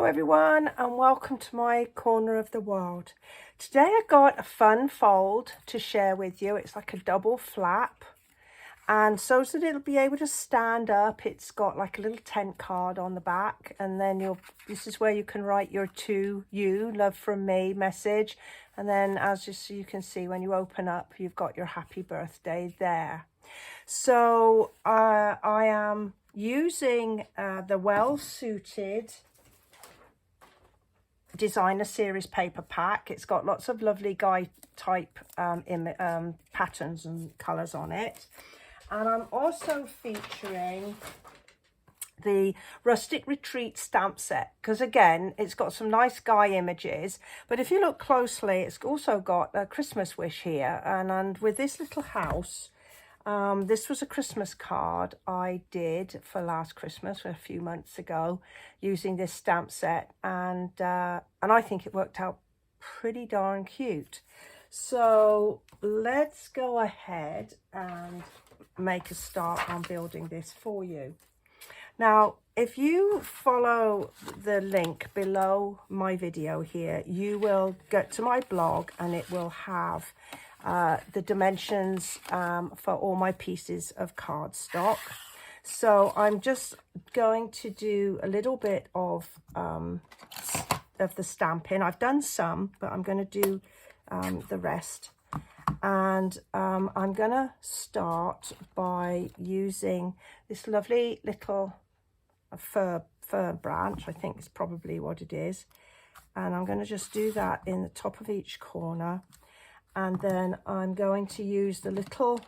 Hello everyone and welcome to my corner of the world. Today I got a fun fold to share with you. It's like a double flap, and so that it'll be able to stand up. It's got like a little tent card on the back, and then this is where you can write your "to you, love from me" message, and then as you can see, when you open up, you've got your happy birthday there. So I am using the Well Suited Designer Series paper pack. It's got lots of lovely guide type patterns and colours on it. And I'm also featuring the Rustic Retreat stamp set, because again, it's got some nice guy images, but if you look closely, it's also got a Christmas wish here. And with this little house, this was a Christmas card I did for last Christmas a few months ago using this stamp set, and I think it worked out pretty darn cute. So let's go ahead and make a start on building this for you. Now, if you follow the link below my video here, you will get to my blog and it will have the dimensions for all my pieces of cardstock. So I'm just going to do a little bit of the stamping. I've done some, but I'm going to do the rest. And I'm going to start by using this lovely little fir branch. I think is probably what it is. And I'm going to just do that in the top of each corner. And then I'm going to use the little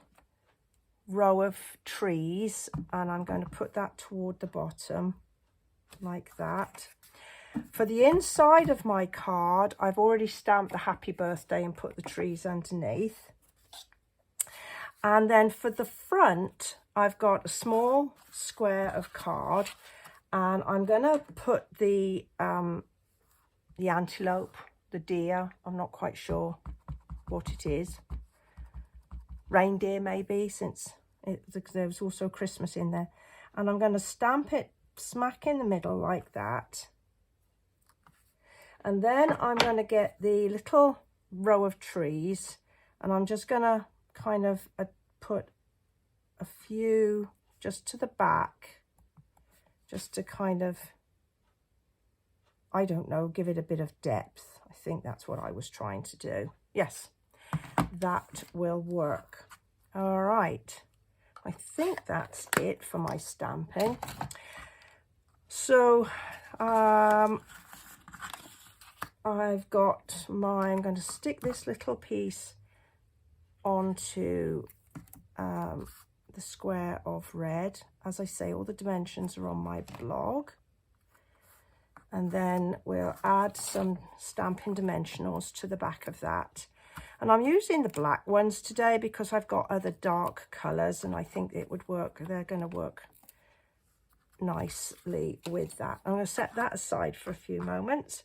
row of trees, and I'm going to put that toward the bottom like that. For the inside of my card, I've already stamped the happy birthday and put the trees underneath. And then for the front, I've got a small square of card, and I'm going to put the antelope, the deer, I'm not quite sure what it is, reindeer maybe, since there was also Christmas in there. And I'm going to stamp it smack in the middle like that. And then I'm going to get the little row of trees, and I'm just going to kind of put a few just to the back, just to kind of, I don't know, give it a bit of depth. I think that's what I was trying to do. Yes, that will work. All right, I think that's it for my stamping. So I'm going to stick this little piece onto the square of red. As I say, all the dimensions are on my blog. And then we'll add some Stampin' Dimensionals to the back of that. And I'm using the black ones today because I've got other dark colours, and I think it would work. They're going to work nicely with that. I'm going to set that aside for a few moments.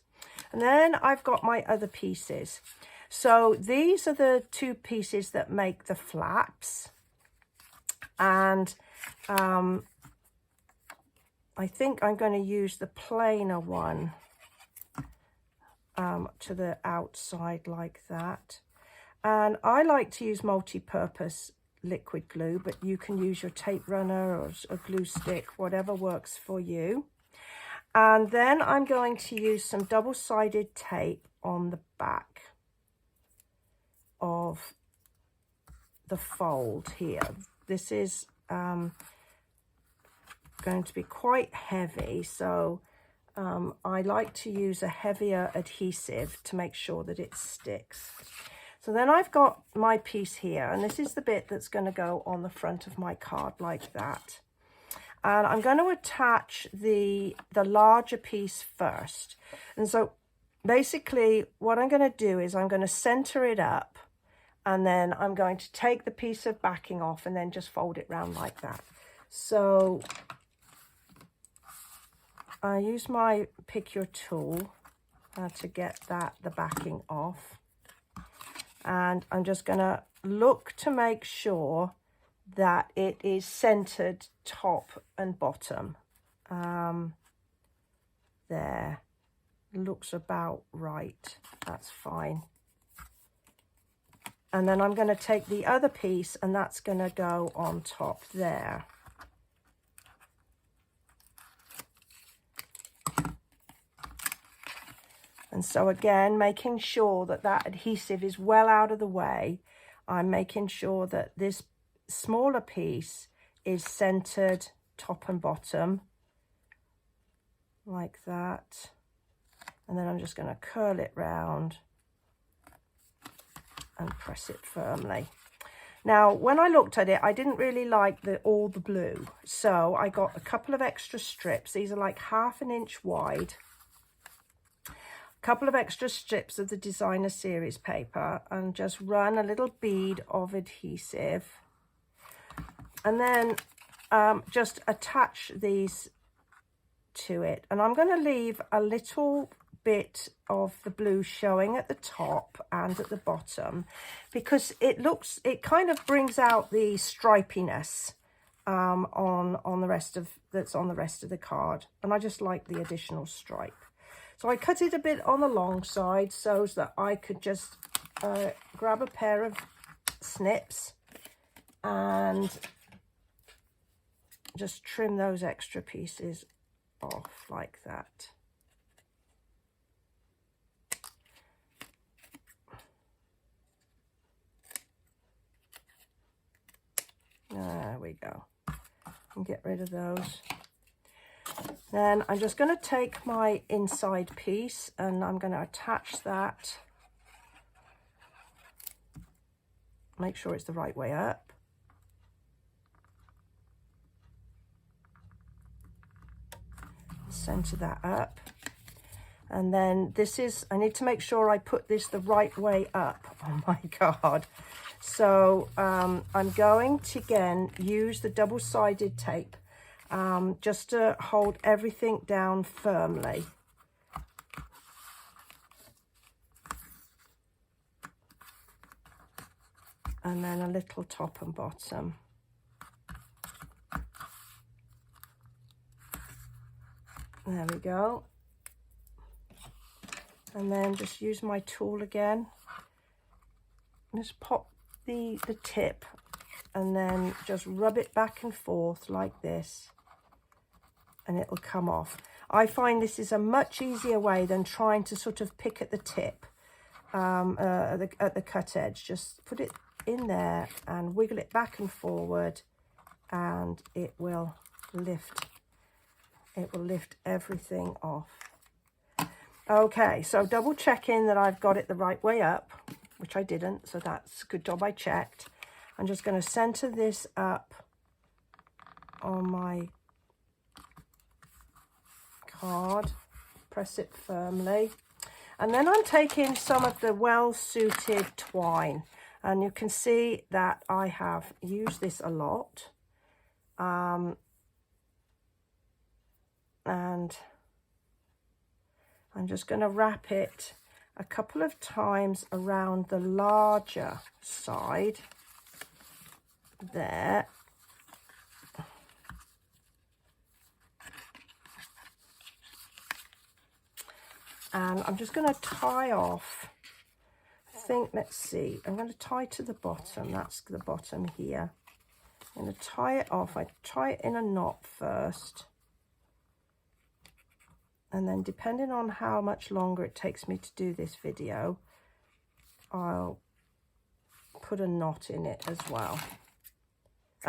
And then I've got my other pieces. So these are the two pieces that make the flaps. And I think I'm going to use the plainer one to the outside like that. And I like to use multi-purpose liquid glue, but you can use your tape runner or a glue stick, whatever works for you. And then I'm going to use some double-sided tape on the back of the fold here. This is going to be quite heavy, so I like to use a heavier adhesive to make sure that it sticks. So then I've got my piece here, and this is the bit that's going to go on the front of my card like that. And I'm going to attach the larger piece first. And so basically what I'm going to do is I'm going to center it up, and then I'm going to take the piece of backing off and then just fold it round like that. So I use my pick your tool to get the backing off. And I'm just going to look to make sure that it is centered top and bottom. There. looks about right. That's fine. And then I'm going to take the other piece and that's going to go on top there. And so again, making sure that that adhesive is well out of the way, I'm making sure that this smaller piece is centered top and bottom, like that. And then I'm just going to curl it round and press it firmly. Now, when I looked at it, I didn't really like all the blue. So I got a couple of extra strips. These are like 1/2 inch wide. Couple of extra strips of the Designer Series paper and just run a little bead of adhesive and then just attach these to it. And I'm going to leave a little bit of the blue showing at the top and at the bottom because it kind of brings out the stripiness on the rest of the card, and I just like the additional stripe. So I cut it a bit on the long side so that I could just grab a pair of snips and just trim those extra pieces off like that. There we go. And get rid of those. Then I'm just going to take my inside piece and I'm going to attach that. Make sure it's the right way up. Center that up. And then I need to make sure I put this the right way up on my card. So I'm going to again use the double-sided tape just to hold everything down firmly. And then a little top and bottom. There we go. And then just use my tool again. Just pop the tip and then just rub it back and forth like this. And it'll come off. I find this is a much easier way than trying to sort of pick at the tip, at the cut edge. Just put it in there and wiggle it back and forward and it will lift everything off. Okay, so double checking that I've got it the right way up, which I didn't, so that's a good job I checked. I'm just going to center this up on my card, press it firmly, and then I'm taking some of the well-suited twine, and you can see that I have used this a lot, and I'm just going to wrap it a couple of times around the larger side there. And I'm just going to tie off, let's see, I'm going to tie to the bottom, that's the bottom here. I'm going to tie it off, I tie it in a knot first. And then depending on how much longer it takes me to do this video, I'll put a knot in it as well.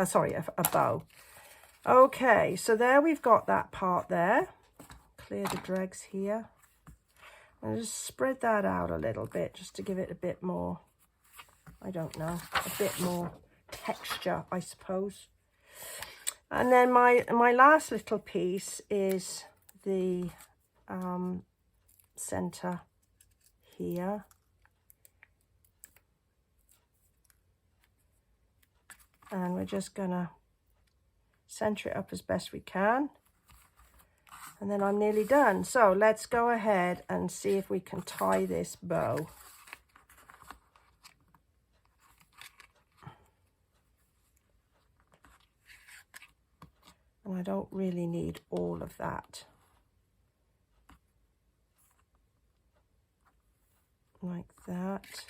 Sorry, a bow. Okay, so there we've got that part there. Clear the dregs here. And just spread that out a little bit just to give it a bit more, I don't know, a bit more texture, I suppose. And then my last little piece is the center here. And we're just gonna center it up as best we can. And then I'm nearly done. So let's go ahead and see if we can tie this bow. And I don't really need all of that. like that.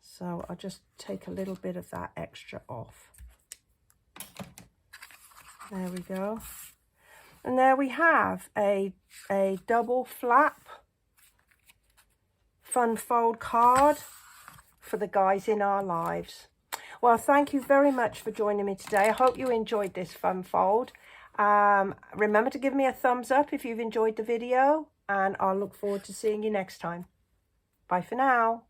So I'll just take a little bit of that extra off. There we go. And there we have a double flap fun fold card for the guys in our lives. Well, thank you very much for joining me today. I hope you enjoyed this fun fold. Remember to give me a thumbs up if you've enjoyed the video, and I'll look forward to seeing you next time. Bye for now.